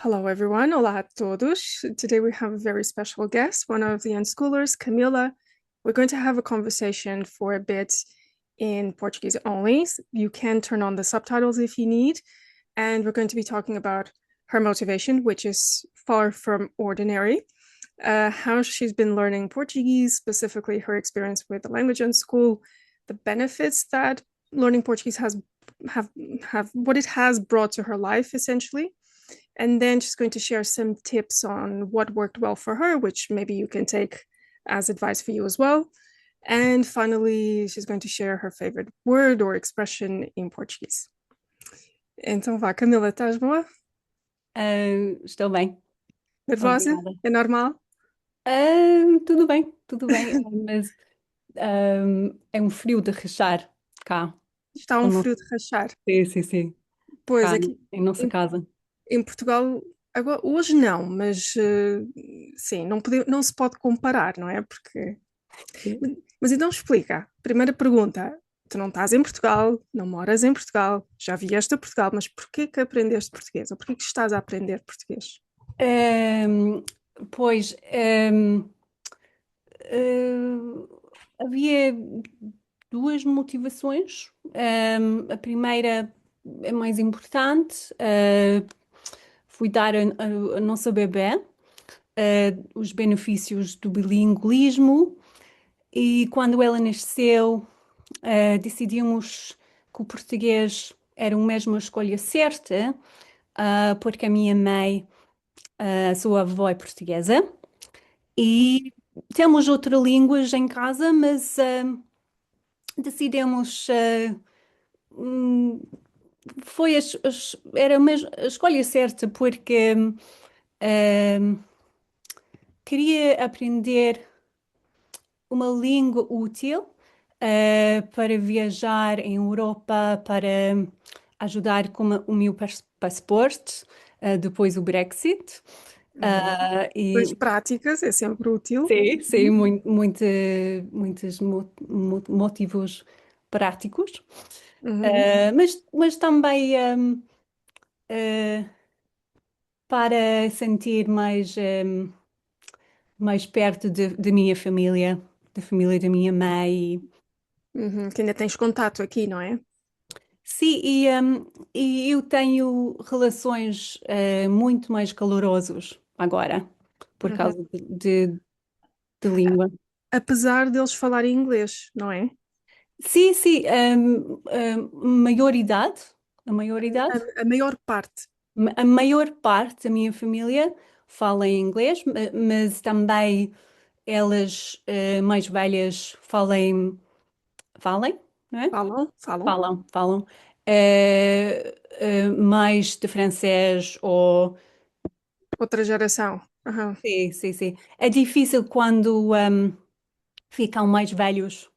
Hello, everyone. Olá a todos. Today we have a very special guest, one of the unschoolers, Camila. We're going to have a conversation for a bit in Portuguese only. You can turn on the subtitles if you need. And we're going to be talking about her motivation, which is far from ordinary, how she's been learning Portuguese, specifically her experience with the language in school, the benefits that learning Portuguese have what it has brought to her life, essentially. And then she's going to share some tips on what worked well for her, which maybe you can take as advice for you as well. And finally, she's going to share her favorite word or expression in Portuguese. Então vá, Camila, estás boa? Estou bem, Nervosa? obrigada. É normal? Tudo bem, mas é um frio de rachar cá. Está Eu um não frio de rachar. sei, sim, Pois, cá aqui em nossa em, casa. em Portugal, agora, hoje não, mas sim, não se pode comparar, não é? Porque mas então explica. Primeira pergunta. Tu não estás em Portugal, não moras em Portugal, já vieste a Portugal, mas porquê que aprendeste português? Ou porquê que estás a aprender português? Ahm, pois, havia duas motivações. A primeira é mais importante, fui dar a nossa bebé, os benefícios do bilinguismo. E quando ela nasceu, decidimos que o português era mesmo a escolha certa, porque a minha mãe, a sua avó é portuguesa, e temos outra língua em casa, mas decidimos, hum, foi era mesmo a escolha certa, porque queria aprender uma língua útil para viajar em Europa, para ajudar com o meu passaporte, depois o Brexit. Uhum. E Pois práticas, é sempre útil. sim, muitos motivos práticos. Uhum. Mas também uh, para sentir mais perto de minha família, da família da minha mãe. Uhum. Que ainda tens contato aqui, não é? Sim, e eu tenho relações muito mais calorosas agora, por Uhum. causa de língua. Apesar deles falarem inglês, não é? Sim, maioridade, a A, maioridade, a maior parte. a maior parte da minha família fala em inglês, mas também elas mais velhas falem, não é? Falam, falam. Falam mais de francês ou Outra geração. Uhum. sim. É difícil quando ficam mais velhos,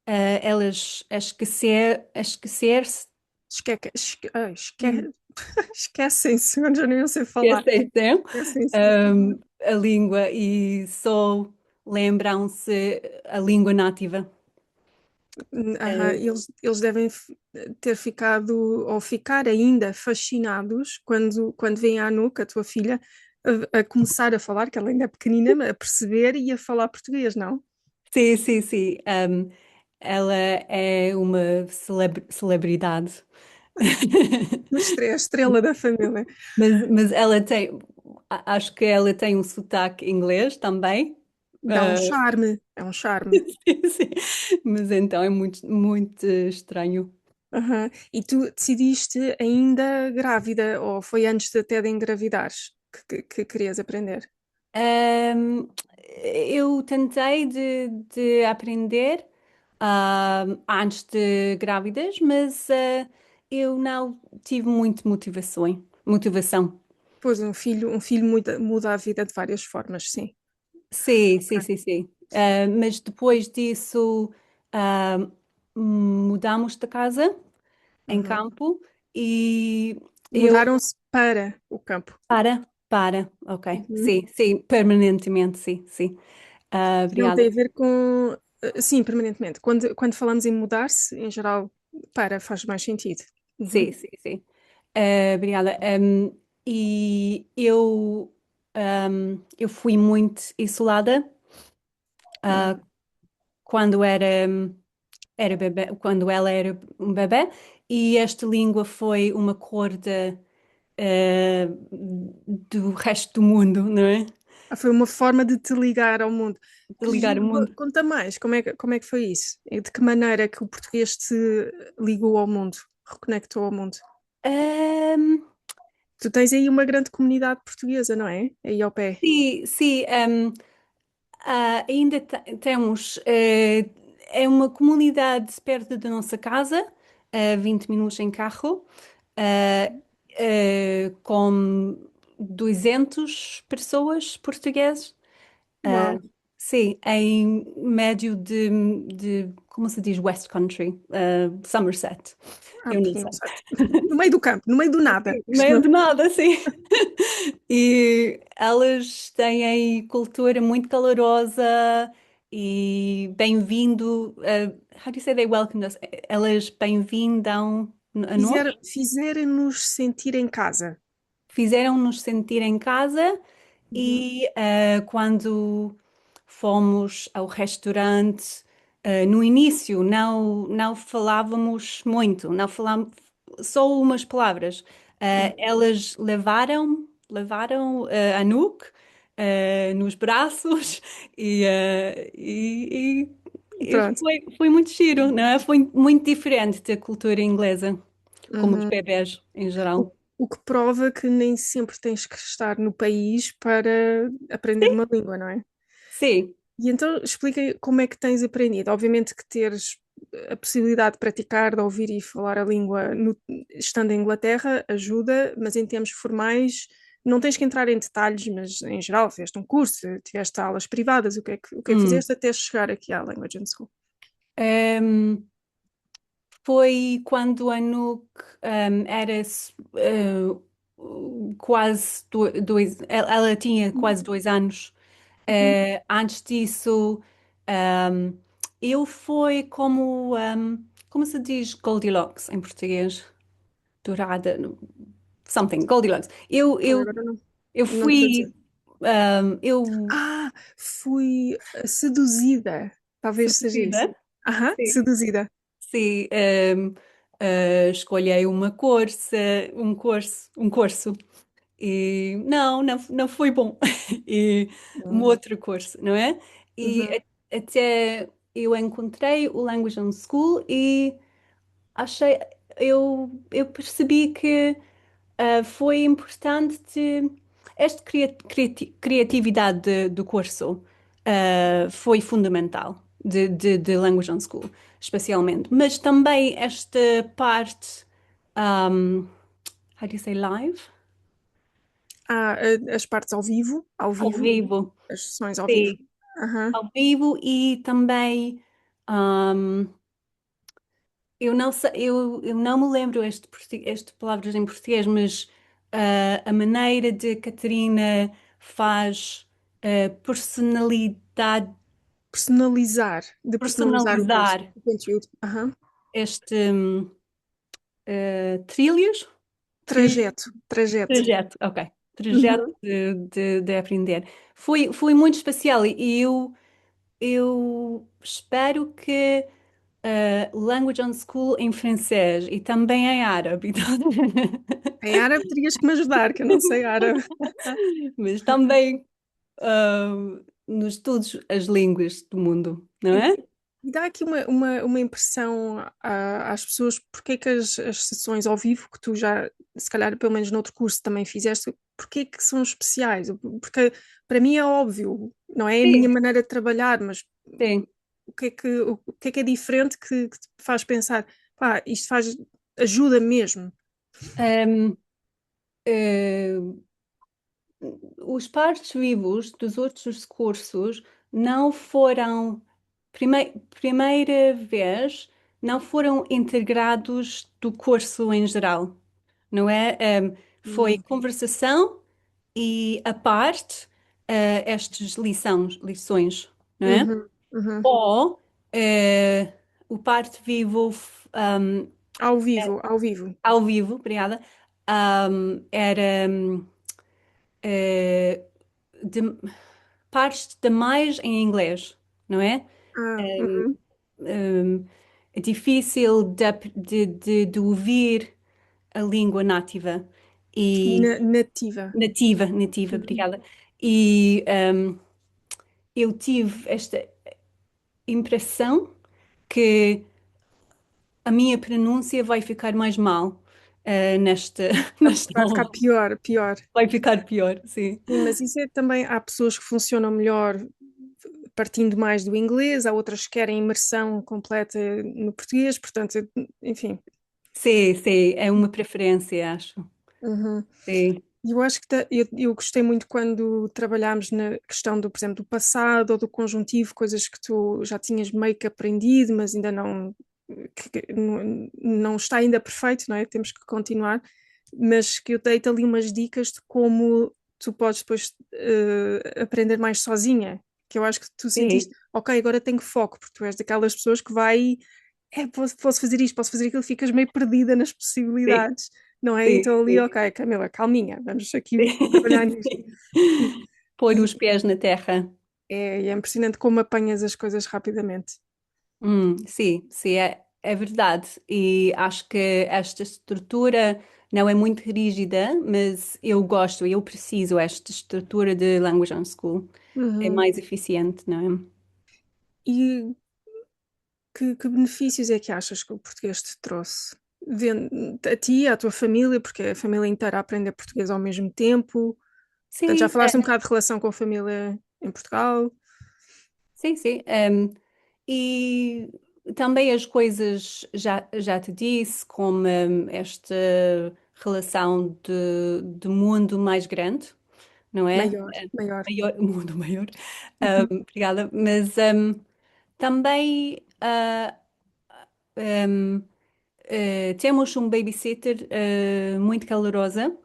elas a esquecer-se, Esquecem-se, eu já nem eu sei falar. esquecem Esquecem-se. a língua e só lembram-se a língua nativa. Aham, Eh, eles devem ter ficado ou ficar ainda fascinados quando vem a Anuca, a tua filha, a começar a falar, que ela ainda é pequenina, a perceber e a falar português, não? sim. Ela é uma celebridade. A estrela da família. Mas ela tem, acho que ela tem um sotaque inglês também. Dá um Ah, charme, é um charme. sim. Mas então é muito estranho. Aham. E tu decidiste ainda grávida, ou foi antes de até de engravidares que querias aprender? Ahm, eu tentei de aprender antes de grávidas, mas eu não tive muito motivação. Pois um filho muda a vida de várias formas, sim. Sim. Mas depois disso, ah, mudamos de casa em Uhum. campo e eu Mudaram-se para o campo. ok. Uhum. Sim, permanentemente, sim. Não Obrigada. tem a ver com. Sim, permanentemente. Quando falamos em mudar-se, em geral, faz mais sentido. Uhum. Sim. Obrigada. e eu fui muito isolada, ah, Hum. quando era bebé, quando ela era um bebé, e esta língua foi uma corda, ah, do resto do mundo, não é? Ah, foi uma forma de te ligar ao mundo. De Que ligar o giro. mundo. Conta mais, como é que foi isso? E de que maneira é que o português te ligou ao mundo, reconectou ao mundo? Ahm, Tu tens aí uma grande comunidade portuguesa, não é? Aí ao pé. sim, sim. Ainda temos, é uma comunidade perto da nossa casa, a 20 minutos em carro, ah, com 200 pessoas portugueses. Ah, Uau. sim, em médio como se diz, West Country, Somerset, Ah, eu não não sei. sei. No meio do campo, no meio do nada. Sim, meio de nada, sim. E elas têm cultura muito calorosa e bem-vindo. How do you say they welcomed us? Elas bem-vindam a nós, Fizeram-nos sentir em casa. fizeram-nos sentir em casa Uhum. e quando fomos ao restaurante, no início não falávamos muito, não falávamos só umas palavras. Uhum. Elas levaram a Anouk nos braços e Pronto. foi muito giro, não é? Foi muito diferente da cultura inglesa, como os Uhum. bebés em O, geral. o que prova que nem sempre tens que estar no país para aprender uma língua, não é? Sim. E então explica como é que tens aprendido. Obviamente que teres a possibilidade de praticar, de ouvir e falar a língua estando em Inglaterra ajuda, mas em termos formais não tens que entrar em detalhes, mas em geral fizeste um curso, tiveste aulas privadas, o que é que Hum. fizeste até chegar aqui à Language and School? Ehm, Foi quando a Nuke era quase ela tinha quase 2 anos. Uhum. Antes disso, ehm, eu fui como se diz Goldilocks em português? Dourada, something, Goldilocks. Olha, agora não, Eu não te sei dizer. fui, eu Ah, fui seduzida. Talvez seja isso. seduzida. Aham, Sim. seduzida. Sim, escolhi uma um curso, e não foi bom. E um Uhum. outro curso, não é? E Uhum. até eu encontrei o Language on School e achei, eu percebi que foi importante esta criatividade do curso, foi fundamental de Language on School, especialmente. Mas também esta parte, how do you say live? Ah, as partes ao Ao vivo, vivo. as sessões ao vivo. Sim, Aham. ao vivo e também, um, eu não sei, eu não me lembro este palavras em português, mas a maneira de Catarina faz De personalizar o curso, personalizar o conteúdo. Aham. este trilhos, trilho, Trajeto. trajeto, ok, trajeto Uhum. de aprender. Foi muito especial e eu espero que Language on School em francês e também em árabe. Em árabe terias que me ajudar, que eu não sei árabe. Mas também ah, nos todas as línguas do mundo, não E, é? e dá aqui uma impressão às pessoas porque é que as sessões ao vivo, que tu já, se calhar, pelo menos noutro curso também fizeste, porque é que são especiais? Porque para mim é óbvio, não é a minha Sim, maneira de trabalhar, mas sim. o que é diferente que te faz pensar, pá, isto faz, ajuda mesmo. Ahm, eh, os partes vivos dos outros cursos não foram, primeira vez, não foram integrados do curso em geral, não é? Foi Hum. conversação e a parte, estas lições, não é? Uhum, uhum. Ou o parte vivo, Ao vivo, ao vivo. ao vivo, obrigada, era eh, de- partes demais em inglês, não é? Ah, uhum. Um, é difícil de ouvir a língua nativa e Nativa. nativa, Uhum. obrigada. E eu tive esta impressão que a minha pronúncia vai ficar mais mal nesta, nesta Vai ficar aula. pior, pior. Vai ficar pior, sim. Sim, mas isso é também, há pessoas que funcionam melhor partindo mais do inglês, há outras que querem imersão completa no português, portanto, enfim. Sim, sim, é uma preferência, acho. Uhum. Sim, Eu acho que eu gostei muito quando trabalhámos na questão do, por exemplo, do passado ou do conjuntivo, coisas que tu já tinhas meio que aprendido, mas ainda não, que não está ainda perfeito, não é? Temos que continuar, mas que eu dei-te ali umas dicas de como tu podes depois aprender mais sozinha, que eu acho que tu sentiste, sim, ok, agora tenho foco, porque tu és daquelas pessoas que vai, posso fazer isto, posso fazer aquilo, ficas meio perdida nas sim, possibilidades, não é? sim, Então ali, sim. ok, Camila, calminha, vamos aqui trabalhar nisto. Pôr E os pés na terra. é impressionante como apanhas as coisas rapidamente. Sim, sim, é verdade. E acho que esta estrutura não é muito rígida, mas eu gosto, eu preciso esta estrutura de Language on School. É Uhum. mais eficiente, não é? E que benefícios é que achas que o português te trouxe? A ti, à tua família, porque a família inteira aprende português ao mesmo tempo. Portanto, já Sim, falaste um bocado de relação com a família em Portugal. sim, sim. E também as coisas, já te disse, como esta relação de mundo mais grande, não é? Maior, maior. Maior, mundo maior. Uhum. Obrigada. Mas também um, temos um babysitter muito calorosa,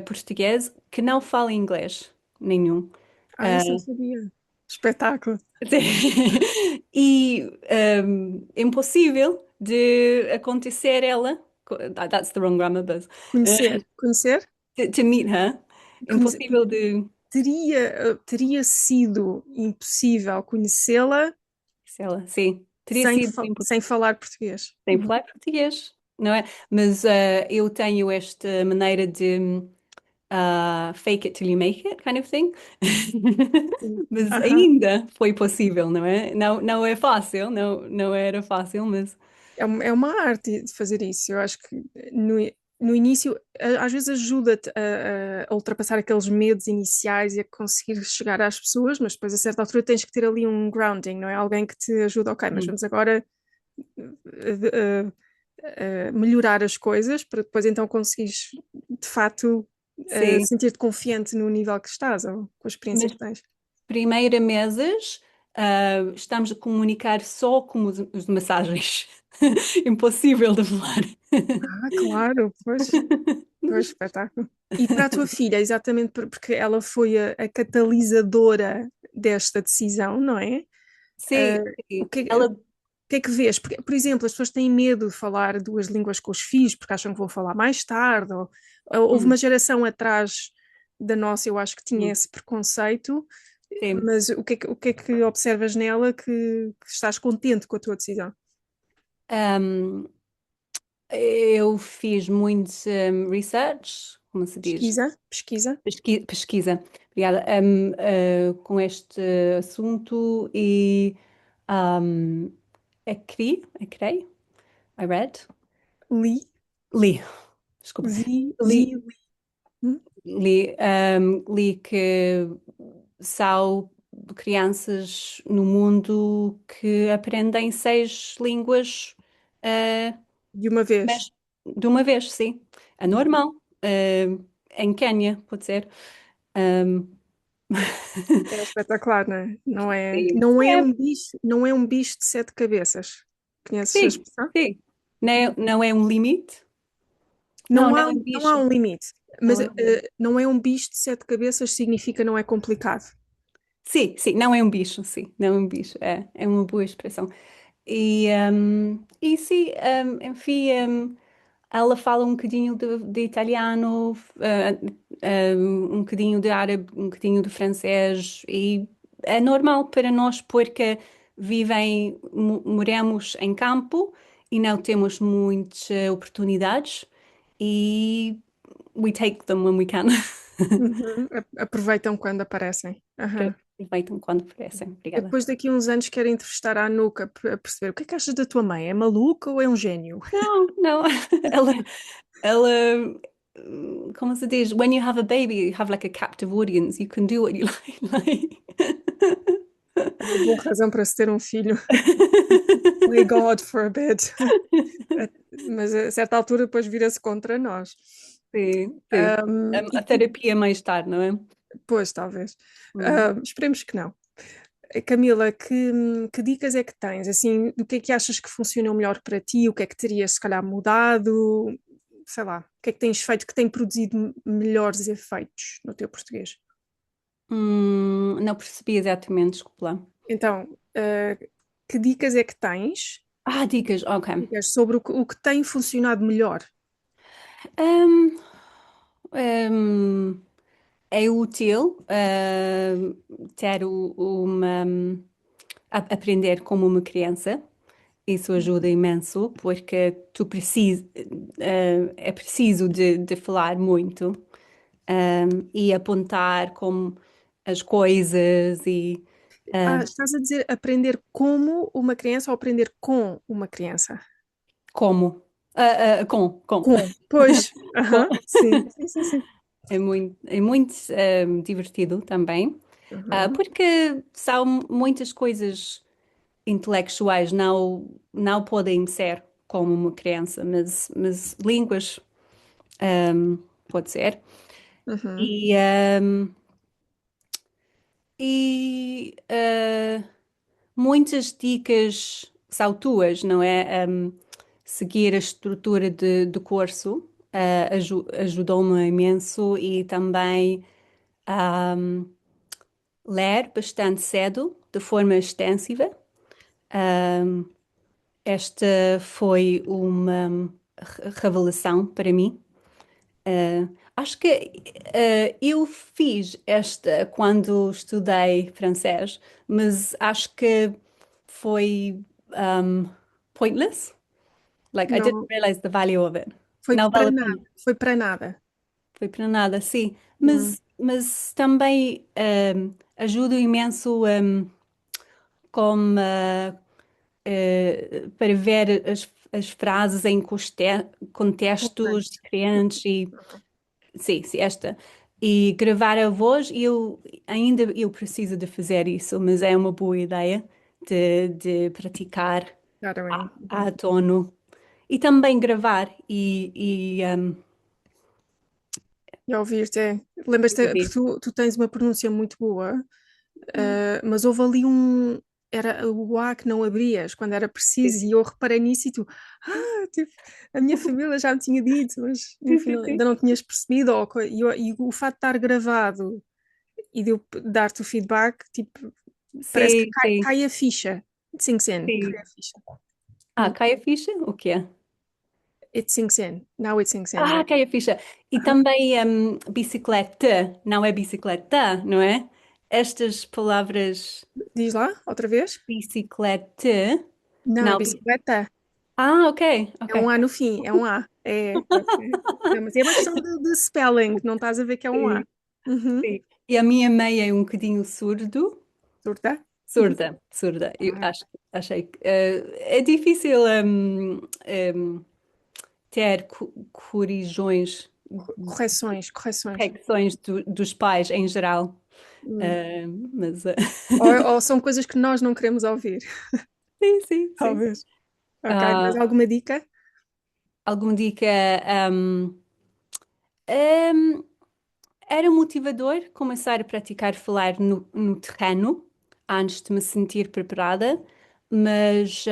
português, que não fala inglês nenhum. Ah, isso não sabia. Espetáculo. E impossível de acontecer ela. That's the wrong grammar, but Conhecer, conhecer, to meet her. conhecer. Impossível de. Teria sido impossível conhecê-la Sei lá, sim, teria sido sem falar português. sem Uhum. falar português, não é? Mas eu tenho esta maneira de fake it till you make it, kind of thing. Sim. Mas Aham. ainda foi possível, não é? Não, não é fácil, não era fácil, mas É uma arte de fazer isso. Eu acho que no início, às vezes ajuda-te a ultrapassar aqueles medos iniciais e a conseguir chegar às pessoas, mas depois a certa altura tens que ter ali um grounding, não é? Alguém que te ajuda, ok, mas hum, vamos agora melhorar as coisas para depois então conseguires de facto sim. sentir-te confiante no nível que estás ou com a experiência Nas que tens. primeiras mesas, estamos a comunicar só com os massagens. Impossível de falar. Ah, claro, pois, espetáculo. E para a tua filha, exatamente porque ela foi a catalisadora desta decisão, não é? Sim, O sim. que, o Ela, que é que vês? Porque, por exemplo, as pessoas têm medo de falar duas línguas com os filhos porque acham que vão falar mais tarde. Ou houve uma hum, geração atrás da nossa, eu acho que tinha hum, esse preconceito, sim. mas o que é que observas nela que estás contente com a tua decisão? Um, eu fiz muito research, como se diz? Pesquisa, pesquisa, Pesquisa, obrigada, com este assunto e um, acrei, I read, li, li, desculpa, li, li. Hum? li que são crianças no mundo que aprendem 6 línguas eh, De uma vez. mas de uma vez, sim. É normal. Em Quênia, pode ser. Um, É espetacular, não é? sim, Não é um bicho de sete cabeças. Conheces a sim, expressão? sim. Não é um limite? Não, Não não há, é um não há bicho. um limite, mas Não é um limite. não é um bicho de sete cabeças significa não é complicado. Sim, sim, não é um bicho, sim, não é um bicho, é uma boa expressão. E sim, enfim, ela fala um bocadinho de italiano, um bocadinho de árabe, um bocadinho de francês e é normal para nós porque moramos em campo e não temos muitas oportunidades e we take them when we can. Uhum. Aproveitam quando aparecem. Aham. Aproveitam quando aparecem. E Obrigada. depois daqui a uns anos quero entrevistar a Anuca para perceber o que é que achas da tua mãe? É maluca ou é um gênio? Não, não. Ela, ela, como se diz? When you have a baby, you have like a captive audience. You can do what you like. É uma boa razão para se ter um filho. Play God for a bit. Mas a certa altura depois vira-se contra nós. Sim, sim. A E terapia mais tarde, não é? depois, talvez. Hum. Esperemos que não. Camila, que dicas é que tens? Assim, do que é que achas que funcionou melhor para ti? O que é que terias, se calhar, mudado? Sei lá, o que é que tens feito que tem produzido melhores efeitos no teu português? Não percebi exatamente, desculpa lá. Então, que dicas é que tens? Ah, dicas, ok. Dicas sobre o que tem funcionado melhor. Hum, hum, é útil ter aprender como uma criança. Isso ajuda imenso, porque é preciso de falar muito, e apontar como as coisas e Estás a dizer aprender como uma criança ou aprender com uma criança? como. Com. Com. Pois, Com. aham, sim, sim, sim, sim. É muito divertido também, Uhum, porque são muitas coisas intelectuais não podem ser como uma criança, mas línguas pode ser. uhum. E, muitas dicas são tuas, não é? Seguir a estrutura do curso ajudou-me imenso e também ler bastante cedo, de forma extensiva. Esta foi uma revelação para mim. Acho que eu fiz esta quando estudei francês, mas acho que foi pointless. Like, I didn't Não, realize the value of it. Não vale a pena. foi para nada. Foi para nada, sim. Hum, Mas também ajuda imenso como, para ver as frases em contextos contexto. diferentes e sim, sim, esta. E gravar a voz, eu preciso de fazer isso, mas é uma boa ideia de praticar Claramente. a tono e também gravar E ouvir-te, é. e Lembras-te, porque ouvir. tu tens uma pronúncia muito boa, Hum. mas houve ali era o A que não abrias quando era Sim, preciso, e eu reparei nisso e tu, tipo, a minha família já me tinha dito, mas sim, enfim, sim, sim. ainda não tinhas percebido, e o fato de estar gravado e de eu dar-te o feedback, tipo, parece que Sim, sim, cai a ficha. It sinks in, cai sim. a ficha. Ah, cai a ficha? O quê? It sinks in. Now it sinks in. Ah, cai a ficha. E Aham. também bicicleta, não é bicicleta, não é? Estas palavras Diz lá, outra vez. bicicleta, Não, é não. bicicleta. Ah, ok, É ok. um A no fim, é um A. Não, mas é uma questão de spelling, não estás a ver que é um A. Sim, Uhum. sim. E a minha mãe é um bocadinho Surda? surda. Eu Ah, achei que é difícil ter corrijões, correções, correções. correções dos pais em geral. Hum. Mas Ou são coisas que nós não queremos ouvir, sim, sim, sim. talvez. Ok, mais Ah, alguma dica? alguma dica? Um, Era motivador começar a praticar falar no terreno antes de me sentir preparada, mas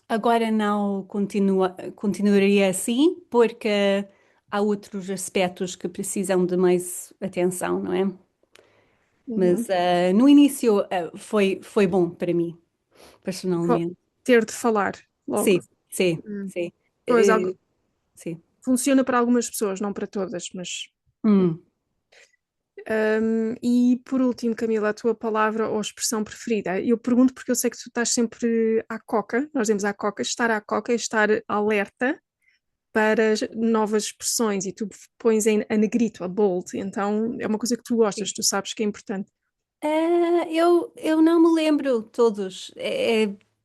agora não continuaria assim porque há outros aspectos que precisam de mais atenção, não é? Uhum. Mas no início foi bom para mim, Vo- personalmente. Ter de falar Sim, logo. sim, Hum. sim. Pois, Eh, sim. Funciona para algumas pessoas, não para todas, mas. Hum. E por último, Camila, a tua palavra ou expressão preferida? Eu pergunto porque eu sei que tu estás sempre à coca, nós dizemos à coca, estar à coca é estar alerta para as novas expressões e tu pões em a negrito, a bold, então é uma coisa que tu gostas, tu sabes que é importante. Eu não me lembro todos,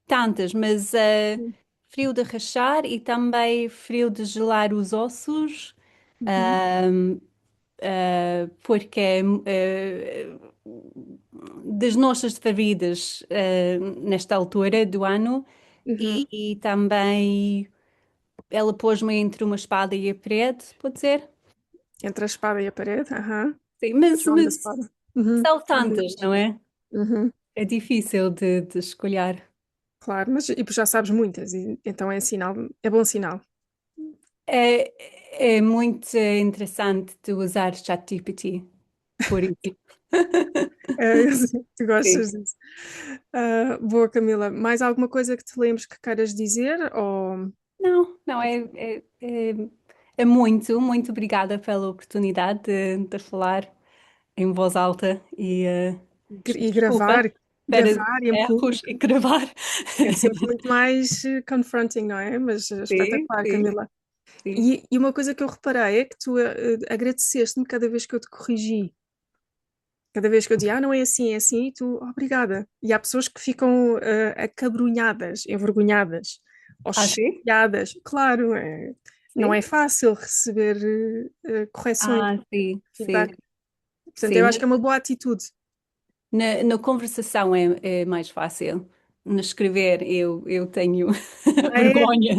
tantas, mas frio de rachar e também frio de gelar os ossos, Uhum, ahm, porque das nossas feridas nesta altura do ano uhum. e também ela pôs-me entre uma espada e a parede, pode ser? Entre a espada e a parede, aham. Sim, João da mas espada. Uhum. são Uhum. tantas, não é? Uhum. É difícil de escolher. Claro, mas e já sabes muitas, e, então é sinal, é bom sinal. É muito interessante de usar ChatGPT, por isso. É, eu sei que tu Sim. gostas disso. Boa, Camila. Mais alguma coisa que te lembres que queiras dizer? Ou... Não, não, é muito, muito obrigada pela oportunidade de falar em voz alta e E desculpa para os gravar em erros público e gravar. é sempre muito mais confronting, não é? Mas Sim, espetacular, sim, Camila. sim. E uma coisa que eu reparei é que tu agradeceste-me cada vez que eu te corrigi. Cada vez que eu dizia, não é assim, é assim, e tu, obrigada. E há pessoas que ficam acabrunhadas, envergonhadas, ou Ah, sim? chateadas. Claro, não é Sim? fácil receber correções, Ah, sim, sim, feedback. Portanto, sim. eu acho que é uma boa atitude. Na conversação é mais fácil. No escrever eu tenho Ah, é? vergonha.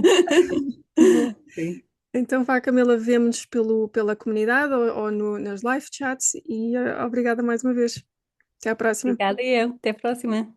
Uhum. Sim. Então, vá, Camila, vemo-nos pela comunidade ou nas live chats e obrigada mais uma vez. Até à próxima. Obrigada, eu. Até a próxima.